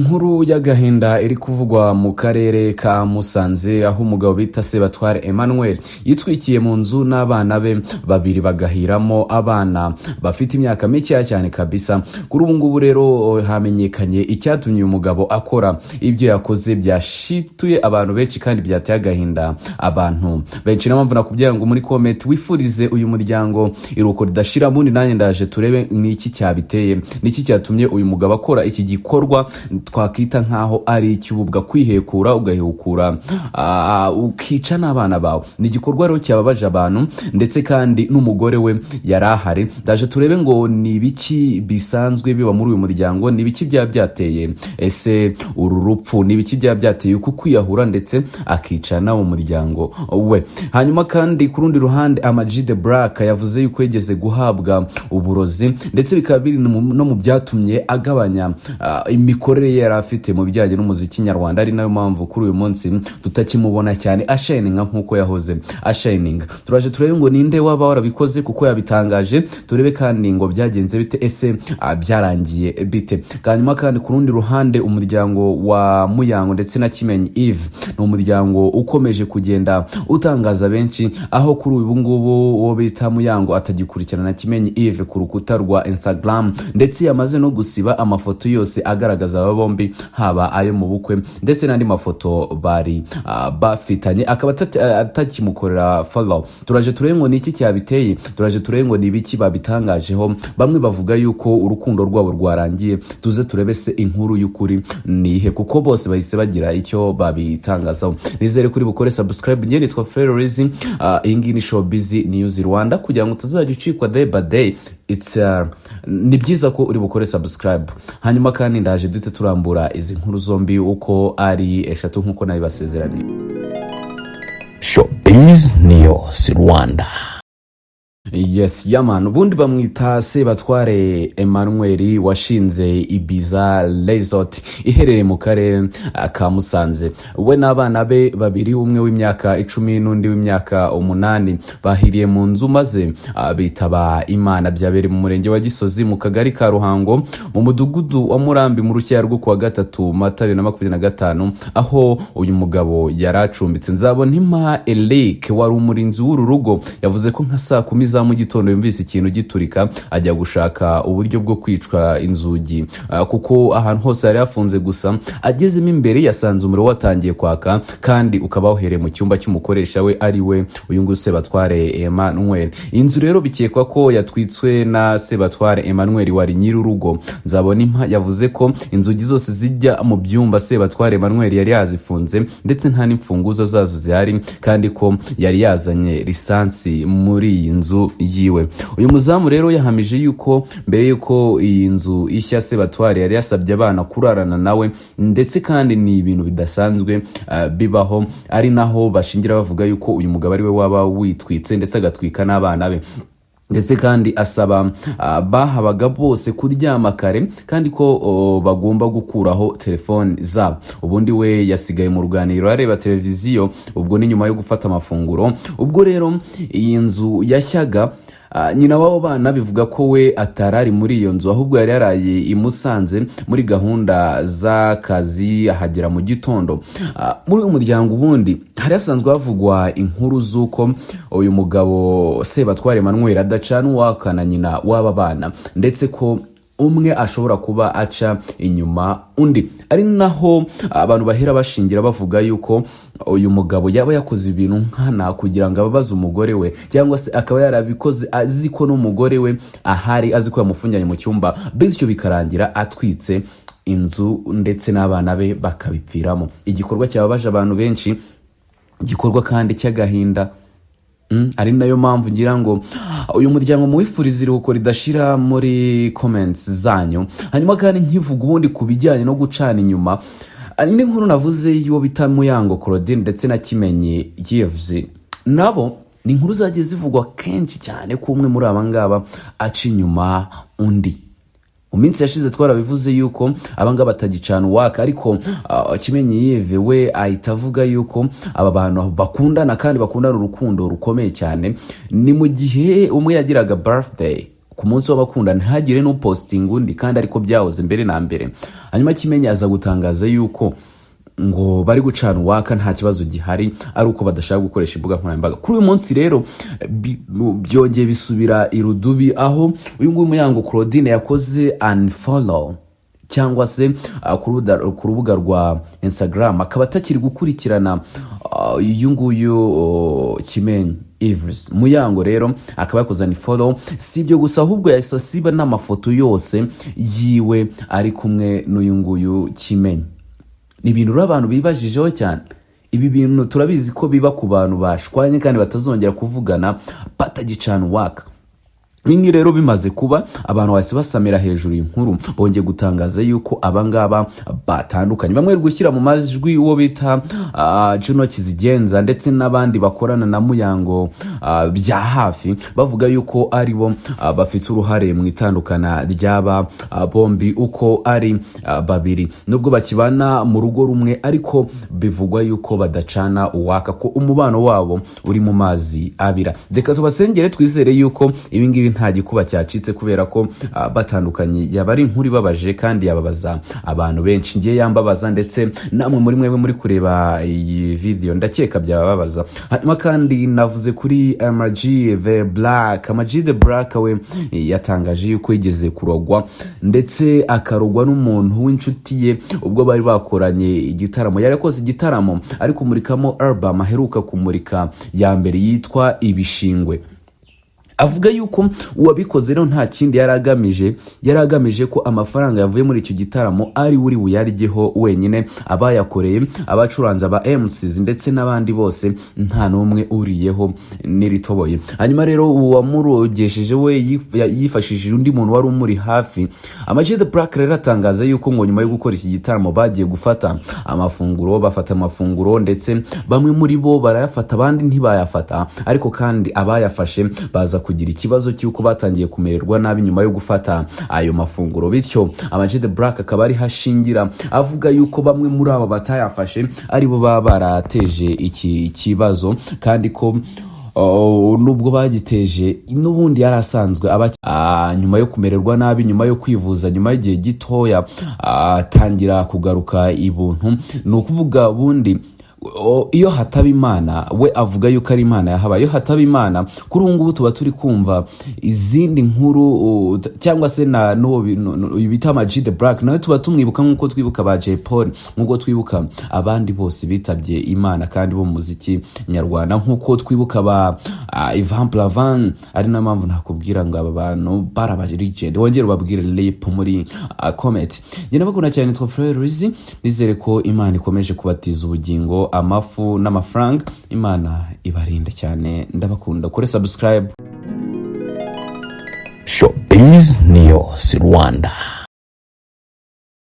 Inkuru y'agahinda iri kuvugwa mu karere ka Musanze aho umugabo bita Sebatware Emmanuel yitwikiye mu nzu n'abana be babiri bagahiramo abana bafite imyaka mike cyane kabisa. Kuri ubu ngubu rero hamenyekanye icyatumye uyu mugabo akora ibyo yakoze byashituye abantu benshi kandi byateye agahinda abantu benshi. Namamvu nakubwira ngo muri comment wifurize uyu muryango iruko ridashira, bundi nanjye ndaje turebe niki cyabiteye, niki cyatumye uyu mugabo akora iki gikorwa twakita nkaho ari icyubwa kwihekura ugahekura ukica n'abana bawe. Ni igikorwa rero cyababaje abantu ndetse kandi n'umugore we yarahari. Ndaje turebe ngo ni ibiki bisanzwe biba muri uyu muryango, ni ibiki byateye ese uru rupfu, ni ibiki byateye uko kwiyahura ndetse akicana mu muryango we. Hanyuma kandi ku rundi ruhande AMAG THE BLACK yavuze yuko yigeze guhabwa uburozi ndetse bikaba biri no mu byatumye agabanya imikorere yari afite mu bijyanye n'umuziki nyarwanda. Ari nayo mpamvu kuri uyu munsi tutakimubona cyane ashininga nkuko yahoze ashininga. Turaje turebe ngo ninde waba warabikoze kuko yabitangaje, turebe kandi ngo byagenze bite, ese byarangiye bite. Hanyuma kandi ku rundi ruhande umuryango wa Muyango ndetse na Kimenyi Eve ni umuryango ukomeje kugenda utangaza benshi, aho kuri ubu ngubu uwo bita Muyango atagikurikirana Kimenyi Eve ku rukuta rwa Instagram ndetse yamaze no gusiba amafoto yose agaragaza aba bombi, haba ayo mu bukwe ndetse n'andi mafoto bari bafitanye, akaba atakimukorera follow. Turaje turebe ngo niki cyabiteye, turaje turebe ngo nibiki babitangajeho. Bamwe bavuga yuko urukundo rwabo rwarangiye, tuze turebe se inkuru y'ukuri nihe, kuko bose bahise bagira icyo babitangazaho. Nizere kuri bukore subscribe. Njye nitwa Ferorizi, iyi ni Showbiz News Rwanda, kugira ngo tuzajya ucikwa day by day. Ni byiza ko uri bukore subscribe. Hanyuma kandi ndaje dute turambura izi nkuru zombi uko ari eshatu nkuko nabibasezeraniye. Showbiz News Rwanda. Yes, yaman. Ubundi bamwita Sebatware Emmanuel washinze Ibiza Resort iherereye mu karere ka Musanze. We n'abana be babiri, umwe w'imyaka 10 n'undi w'imyaka 8, bahiriye mu nzu maze bitaba Imana. Byabere mu murenge wa Gisozi mu kagari ka Ruhango mu mudugudu wa Murambi mu rucyaro rwo kuwa 3 Mata 2025, aho uyu mugabo yaracumbitse. Nzabonimpa Eric wari umurinzi w'uru rugo yavuze ko nka saa 10 za mu gitondo yumvise ikintu giturika, ajya gushaka uburyo bwo kwicwa inzugi kuko ahantu hose yari yafunze. Gusa agezemo imbere yasanze umuriro watangiye kwaka kandi ukaba uhereye mu cyumba cy'umukoresha we, ari we uyu nguyu Sebatware Emmanuel. Inzu rero bikekwa ko yatwitswe na Sebatware Emmanuel wari nyir'urugo. Nzabonimpa yavuze ko inzugi zose zijya mu byumba Sebatware Emmanuel yari yazifunze ndetse nta n'imfunguzo zazo zihari, kandi ko yari yazanye lisansi muri iyi nzu yiwe. Uyu muzamu rero yahamije yuko mbere yuko iyi nzu ishya Sebatware yari yasabye abana kurarana nawe, ndetse kandi ni ibintu bidasanzwe bibaho, ari naho bashingira bavuga yuko uyu mugabo ari we waba witwitse ndetse agatwika n'abana be. Ndetse kandi asaba bahabaga bose kuryama kare kandi ko bagomba gukuraho telefone zabo. Ubundi we yasigaye mu ruganiriro areba televiziyo, ubwo ni nyuma yo gufata amafunguro. Ubwo rero iyi nzu yashyaga, nyina wabo bana bivuga ko we atarari muri iyo nzu, ahubwo yari yaraye imusanze muri gahunda z'akazi ahagera mu gitondo. Muri uyu muryango ubundi hari hasanzwe havugwa inkuru z'uko uyu mugabo Sebatware Emmanuel adacana uwakana nyina w'aba bana, ndetse ko umwe ashobora kuba aca inyuma undi. Ari naho abantu bahera bashingira bavuga yuko uyu mugabo yaba yakoze ibintu nkana kugira ngo ababaze umugore we, cyangwa se akaba yarabikoze aziko n'umugore we ahari, aziko yamufunganye mu cyumba, bityo bikarangira atwitse inzu ndetse n'abana be bakabipfiramo. Igikorwa cyababaje abantu benshi, igikorwa kandi cy'agahinda. Ari nayo mpamvu ngira ngo uyu muryango muwifurize iruhuko ridashira muri comments zanyu. Hanyuma kandi nkivuga ubundi kubijyanye no gucana inyuma, ni nkuru navuze yo bita Muyango Claudine ndetse na Kimenyi Eve, nabo ni nkuru zagiye zivugwa kenshi cyane ko umwe muri abangaba aca inyuma undi. Mu minsi yashize twarabivuze yuko abanga batagicana uwaka, ariko Kimenyi Eve we ahita avuga yuko aba bantu bakundana kandi bakundana urukundo rukomeye cyane. Ni mu gihe umwe yagiraga birthday ku munsi w'abakunda ntihagire no posting undi kandi ariko byahoze mbere na mbere. Hanyuma Kimenyi aza gutangaza yuko ngo bari gucana uwaka nta kibazo gihari ari uko badashaka gukoresha imbuga nkoranyambaga. Kuri uyu munsi rero byongeye bisubira irudubi aho uyu nguyu Muyango Claudine yakoze unfollow cyangwa se ku rubuga rwa Instagram akaba atakiri gukurikirana uyu nguyu Kimenyi Yves. Muyango rero akaba yakoze unfollow, si ibyo gusa ahubwo yahise asiba n'amafoto yose yiwe ari kumwe n'uyu nguyu Kimenyi. Ni ibintu abantu bibajijeho cyane. Ibi bintu turabizi ko biba ku bantu bashwanye kandi batazongera kuvugana batagicana uwaka. Ningi rero bimaze kuba abantu bose basamira hejuru inkuru bongeye gutangaza yuko abangaba batandukanye. Bamwe gushyira mu majwi uwo bita Juno Kizigenza ndetse n'abandi bakorana na Muyango bya hafi bavuga yuko ari bo bafite uruhare mu itandukana ryaba bombi uko ari babiri, nubwo bakibana mu rugo rumwe ariko bivugwa yuko badacana uwaka, ko umubano wabo uri mu mazi abira. Reka tubasengere twizere yuko ibingibi nta gikuba cyacitse kubera ko batandukanye yaba ari inkuru ibabaje kandi yababaza abantu benshi. Ngiye yambabaza ndetse namwe muri mwebwe muri kureba iyi video ndakeka byababaza. Hanyuma kandi navuze kuri AMAG the Black. AMAG the Black we yatangaje yuko yigeze kurogwa ndetse akarogwa n'umuntu w'inshuti ye ubwo bari bakoranye igitaramo. Yari yakoze igitaramo ari kumurikamo album aheruka kumurika ya mbere yitwa Ibishingwe. Avuga yuko uwabikoze rero nta kindi yaragamije ko amafaranga yavuye muri icyo gitaramo ari buri buyaryeho wenyine, abayakoreye abacuranza ba MCs ndetse n'abandi bose nta numwe uriyeho niritoboye. Hanyuma rero uwamurogesheje we yifashishije undi muntu wari umuri hafi. AMAG the Black rero atangaza yuko ngo nyuma yo gukora iki gitaramo bagiye gufata amafunguro ndetse bamwe muri bo barayafata abandi ntibayafata, ariko kandi abayafashe baza kugira ikibazo cy'uko batangiye kumererwa nabi nyuma yo gufata ayo mafunguro. Bityo AMAG the Black akaba ari hashingira avuga yuko bamwe muri abo batayafashe ari bo baba barateje iki kibazo kandi ko nubwo bagiteje n'ubundi yarasanzwe nyuma yo kumererwa nabi, nyuma yo kwivuza, nyuma y'igihe gitoya atangira kugaruka ibuntu. Ni ukuvuga bundi iyo hataba Imana, we avuga yuko ari Imana yahabaye. Iyo hataba Imana kuri ubu ngubu tuba turi kumva izindi nkuru cyangwa se na no bita AMAG the Black nawe tuba tumwibuka nk'uko twibuka ba Jay Polly, nk'uko twibuka abandi bose bitabye Imana kandi bo muziki nyarwanda, nk'uko twibuka ba Ivan Plavan. Ari na mpamvu nakubwira ngo aba bantu barabaje legend, wongere ubabwire lip muri comment. Njye nabakunda cyane twa Frere Rizzi, nizere ko Imana ikomeje kubatiza ubugingo amafu n'amafaranga. Imana ibarinde cyane, ndabakunda. Kore subscribe. Showbiz News Rwanda.